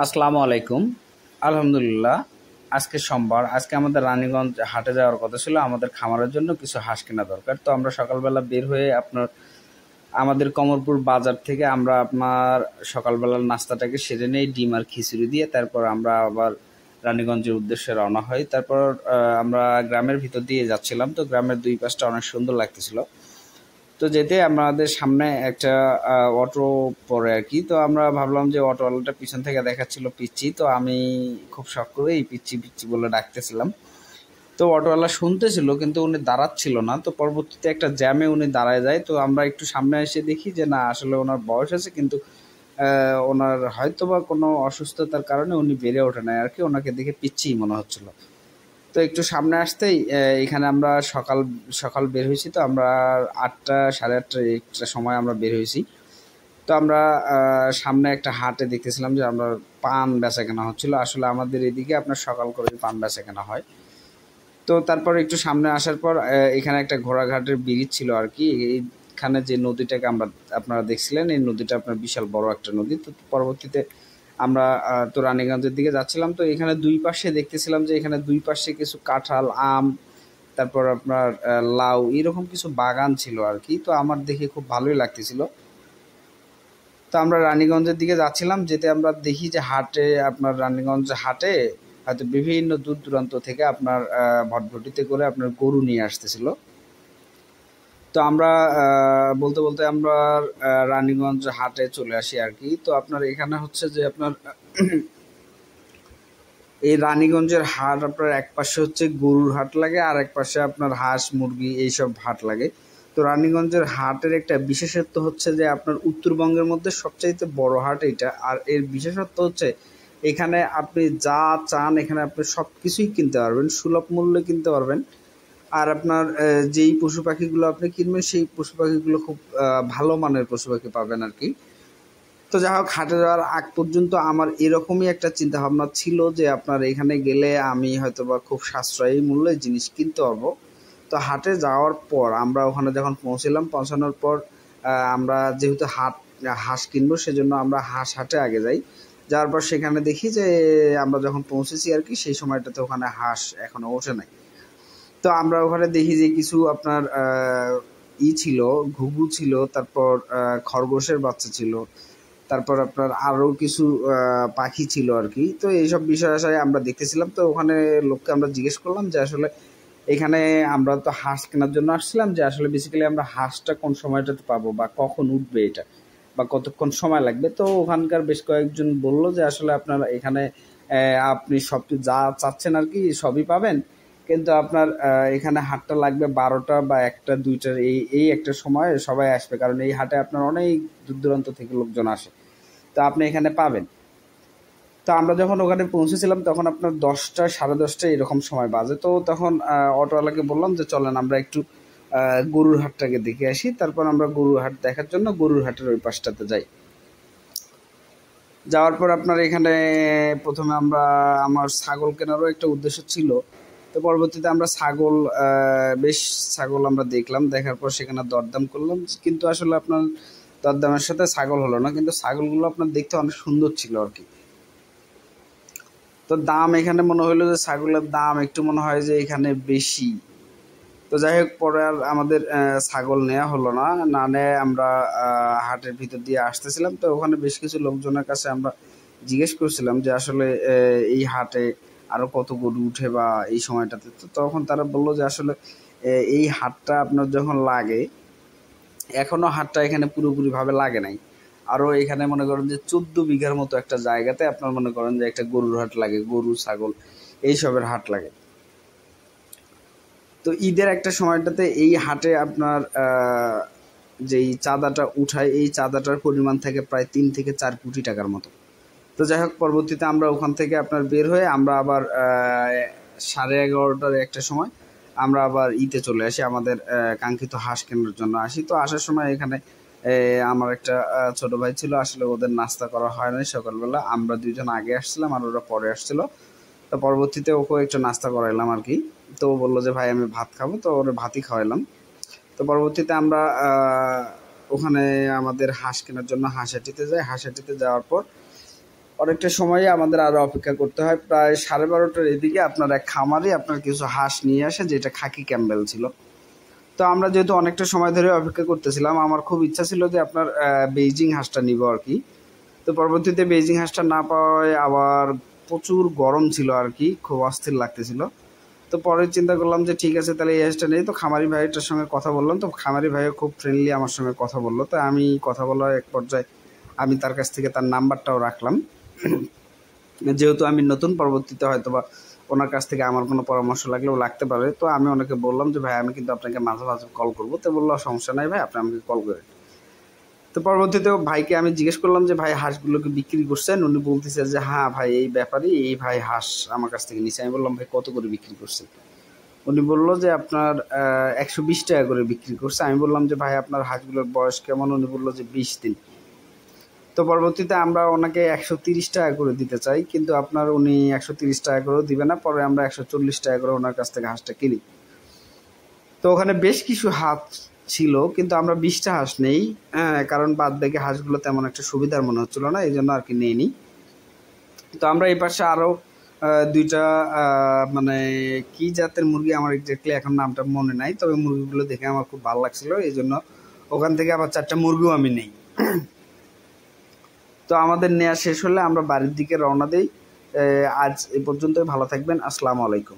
আসসালামু আলাইকুম। আলহামদুলিল্লাহ, আজকে সোমবার। আজকে আমাদের রানীগঞ্জ হাটে যাওয়ার কথা ছিল। আমাদের খামারের জন্য কিছু হাঁস কেনা দরকার। তো আমরা সকালবেলা বের হয়ে আমাদের কমরপুর বাজার থেকে আমরা সকালবেলার নাস্তাটাকে সেরে নেই ডিম আর খিচুড়ি দিয়ে। তারপর আমরা আবার রানীগঞ্জের উদ্দেশ্যে রওনা হই। তারপর আমরা গ্রামের ভিতর দিয়ে যাচ্ছিলাম। তো গ্রামের দুই পাশটা অনেক সুন্দর লাগতেছিল। তো যেতে আমাদের সামনে একটা অটো পড়ে আর কি। তো আমরা ভাবলাম যে অটোওয়ালাটা পিছন থেকে দেখাচ্ছিল পিচ্চি। তো আমি খুব শখ করে এই পিচ্চি পিচ্চি বলে ডাকতেছিলাম। তো অটোওয়ালা শুনতেছিল কিন্তু উনি দাঁড়াচ্ছিল না। তো পরবর্তীতে একটা জ্যামে উনি দাঁড়ায় যায়। তো আমরা একটু সামনে এসে দেখি যে না, আসলে ওনার বয়স আছে কিন্তু ওনার হয়তো বা কোনো অসুস্থতার কারণে উনি বেড়ে ওঠে নাই আর কি। ওনাকে দেখে পিচ্চিই মনে হচ্ছিল। তো একটু সামনে আসতেই এখানে আমরা সকাল সকাল বের হয়েছি। তো আমরা 8টা সাড়ে 8টা একটা সময় আমরা বের হয়েছি। তো আমরা সামনে একটা হাটে দেখতেছিলাম যে আমরা পান বেচা কেনা হচ্ছিল। আসলে আমাদের এদিকে আপনার সকাল করে পান বেচা কেনা হয়। তো তারপর একটু সামনে আসার পর এখানে একটা ঘোড়াঘাটের ব্রিজ ছিল আর কি। এইখানে যে নদীটাকে আপনারা দেখছিলেন, এই নদীটা আপনার বিশাল বড় একটা নদী। তো পরবর্তীতে আমরা তো রানীগঞ্জের দিকে যাচ্ছিলাম। তো এখানে দুই পাশে দেখতেছিলাম যে এখানে দুই পাশে কিছু কাঁঠাল, আম, তারপর আপনার লাউ, এরকম কিছু বাগান ছিল আর কি। তো আমার দেখে খুব ভালোই লাগতেছিল। তো আমরা রানীগঞ্জের দিকে যাচ্ছিলাম। যেতে আমরা দেখি যে রানীগঞ্জ হাটে হয়তো বিভিন্ন দূর দূরান্ত থেকে আপনার ভটভটিতে করে আপনার গরু নিয়ে আসতেছিল। তো আমরা বলতে বলতে আমরা রানীগঞ্জ হাটে চলে আসি আর কি। তো আপনার এখানে হচ্ছে যে আপনার এই রানীগঞ্জের হাট আপনার এক পাশে হচ্ছে গরুর হাট লাগে, আর এক পাশে আপনার হাঁস মুরগি এইসব হাট লাগে। তো রানীগঞ্জের হাটের একটা বিশেষত্ব হচ্ছে যে আপনার উত্তরবঙ্গের মধ্যে সবচাইতে বড় হাট এটা। আর এর বিশেষত্ব হচ্ছে এখানে আপনি যা চান এখানে আপনি সব কিছুই কিনতে পারবেন, সুলভ মূল্যে কিনতে পারবেন। আর আপনার যেই পশু পাখিগুলো আপনি কিনবেন সেই পশু পাখিগুলো খুব ভালো মানের পশু পাখি পাবেন আর কি। তো যাই হোক, হাটে যাওয়ার আগ পর্যন্ত আমার এরকমই একটা চিন্তা ভাবনা ছিল যে আপনার এখানে গেলে আমি হয়তো বা খুব সাশ্রয়ী মূল্যে জিনিস কিনতে পারবো। তো হাটে যাওয়ার পর আমরা ওখানে যখন পৌঁছানোর পর আমরা যেহেতু হাঁস কিনবো, সেজন্য আমরা হাটে আগে যাই। যাওয়ার পর সেখানে দেখি যে আমরা যখন পৌঁছেছি আর কি, সেই সময়টাতে ওখানে হাঁস এখনো ওঠে নাই। তো আমরা ওখানে দেখি যে কিছু আপনার ছিল, ঘুঘু ছিল, তারপর খরগোশের বাচ্চা ছিল, তারপর আপনার আরো কিছু পাখি ছিল আর কি। তো এইসব বিষয় আসলে আমরা দেখতেছিলাম। তো ওখানে লোককে আমরা জিজ্ঞেস করলাম যে আসলে এখানে আমরা তো হাঁস কেনার জন্য আসছিলাম, যে আসলে বেসিক্যালি আমরা হাঁসটা কোন সময়টাতে পাবো বা কখন উঠবে এটা, বা কতক্ষণ সময় লাগবে। তো ওখানকার বেশ কয়েকজন বলল যে আসলে আপনার এখানে আপনি সব যা চাচ্ছেন আর কি সবই পাবেন, কিন্তু আপনার এখানে হাটটা লাগবে 12টা বা 1টা 2টার এই একটা সময় সবাই আসবে, কারণ এই হাটে আপনার অনেক দূর দূরান্ত থেকে লোকজন আসে। তো আপনি এখানে পাবেন। তো আমরা যখন ওখানে পৌঁছেছিলাম তখন আপনার 10টা সাড়ে 10টা এরকম সময় বাজে। তো তখন অটোওয়ালাকে বললাম যে চলেন আমরা একটু গরুর হাটটাকে দেখে আসি। তারপর আমরা গরুর হাট দেখার জন্য গরুর হাটের ওই পাশটাতে যাই। যাওয়ার পর আপনার এখানে প্রথমে আমার ছাগল কেনারও একটা উদ্দেশ্য ছিল। তো পরবর্তীতে আমরা বেশ ছাগল আমরা দেখলাম। দেখার পর সেখানে দরদাম করলাম, কিন্তু আসলে আপনার দরদামের সাথে ছাগল হলো না। কিন্তু ছাগলগুলো আপনার দেখতে অনেক সুন্দর ছিল আর কি। তো দাম এখানে মনে হলো যে ছাগলের দাম একটু মনে হয় যে এখানে বেশি। তো যাই হোক, পরে আর আমাদের ছাগল নেওয়া হলো না। না নেয় আমরা হাটের ভিতর দিয়ে আসতেছিলাম। তো ওখানে বেশ কিছু লোকজনের কাছে আমরা জিজ্ঞেস করছিলাম যে আসলে এই হাটে আরো কত গরু উঠে বা এই সময়টাতে। তো তখন তারা বললো যে আসলে এই হাটটা আপনার যখন লাগে, এখনো হাটটা এখানে পুরোপুরি ভাবে লাগে নাই। আরো এখানে মনে করেন যে 14 বিঘার মতো একটা জায়গাতে আপনার মনে করেন যে একটা গরুর হাট লাগে, গরু ছাগল এইসবের হাট লাগে। তো ঈদের একটা সময়টাতে এই হাটে আপনার যেই চাঁদাটা উঠায়, এই চাঁদাটার পরিমাণ থাকে প্রায় 3 থেকে 4 কোটি টাকার মতো। তো যাই হোক, পরবর্তীতে আমরা ওখান থেকে আপনার বের হয়ে আমরা আবার 11:30টার একটা সময় আমরা আবার ঈদে চলে আসি, আমাদের কাঙ্ক্ষিত হাঁস কেনার জন্য আসি। তো আসার সময় এখানে আমার একটা ছোট ভাই ছিল, আসলে ওদের নাস্তা করা হয় নাই সকালবেলা। আমরা দুইজন আগে আসছিলাম আর ওরা পরে আসছিল। তো পরবর্তীতে ওকে একটু নাস্তা করাইলাম আর কি। তো ও বললো যে ভাই আমি ভাত খাবো, তো ওরা ভাতই খাওয়াইলাম। তো পরবর্তীতে আমরা ওখানে আমাদের হাঁস কেনার জন্য হাঁসহাটিতে যাই। হাঁসহাটিতে যাওয়ার পর অনেকটা সময় আমাদের আরও অপেক্ষা করতে হয়। প্রায় 12:30টার এদিকে আপনার এক খামারে আপনার কিছু হাঁস নিয়ে আসে, যেটা খাকি ক্যাম্বেল ছিল। তো আমরা যেহেতু অনেকটা সময় ধরে অপেক্ষা করতেছিলাম, আমার খুব ইচ্ছা ছিল যে আপনার বেইজিং হাঁসটা নিব আর কি। তো পরবর্তীতে বেইজিং হাঁসটা না পাওয়ায় আবার প্রচুর গরম ছিল আর কি, খুব অস্থির লাগতেছিল। তো পরে চিন্তা করলাম যে ঠিক আছে, তাহলে এই হাঁসটা নেই। তো খামারি ভাইটার সঙ্গে কথা বললাম, তো খামারি ভাইও খুব ফ্রেন্ডলি আমার সঙ্গে কথা বললো। তো আমি কথা বলার এক পর্যায়ে আমি তার কাছ থেকে তার নাম্বারটাও রাখলাম, যেহেতু আমি নতুন, পরবর্তীতে হয়তো বা ওনার কাছ থেকে আমার কোনো পরামর্শ লাগলেও লাগতে পারে। তো আমি ওনাকে বললাম যে ভাই আমি কিন্তু আপনাকে মাঝে মাঝে কল করবো। তো বললো সমস্যা নাই ভাই, আপনি আমাকে কল করেন। তো পরবর্তীতে ভাইকে আমি জিজ্ঞেস করলাম যে ভাই হাঁসগুলোকে বিক্রি করছেন? উনি বলতেছে যে হ্যাঁ ভাই, এই ব্যাপারই এই ভাই হাঁস আমার কাছ থেকে নিচ্ছে। আমি বললাম ভাই কত করে বিক্রি করছেন? উনি বললো যে আপনার 120 টাকা করে বিক্রি করছে। আমি বললাম যে ভাই আপনার হাঁসগুলোর বয়স কেমন? উনি বললো যে 20 দিন। তো পরবর্তীতে আমরা ওনাকে 130 টাকা করে দিতে চাই, কিন্তু আপনার উনি 130 টাকা করেও দিবে না। পরে আমরা 140 টাকা করে ওনার কাছ থেকে হাঁসটা কিনি। তো ওখানে বেশ কিছু হাঁস ছিল, কিন্তু আমরা 20টা হাঁস নেই, কারণ বাদ বাকি হাঁসগুলো তেমন একটা সুবিধার মনে হচ্ছিল না, এই জন্য আর কি নেইনি। তো আমরা এই পাশে আরও 2টা মানে কি জাতের মুরগি, আমার এক্স্যাক্টলি এখন নামটা মনে নাই, তবে মুরগিগুলো দেখে আমার খুব ভালো লাগছিল, এই জন্য ওখান থেকে আবার 4টা মুরগিও আমি নেই। তো আমাদের নেওয়া শেষ হলে আমরা বাড়ির দিকে রওনা দিই। আজ এ পর্যন্তই, ভালো থাকবেন, আসসালামু আলাইকুম।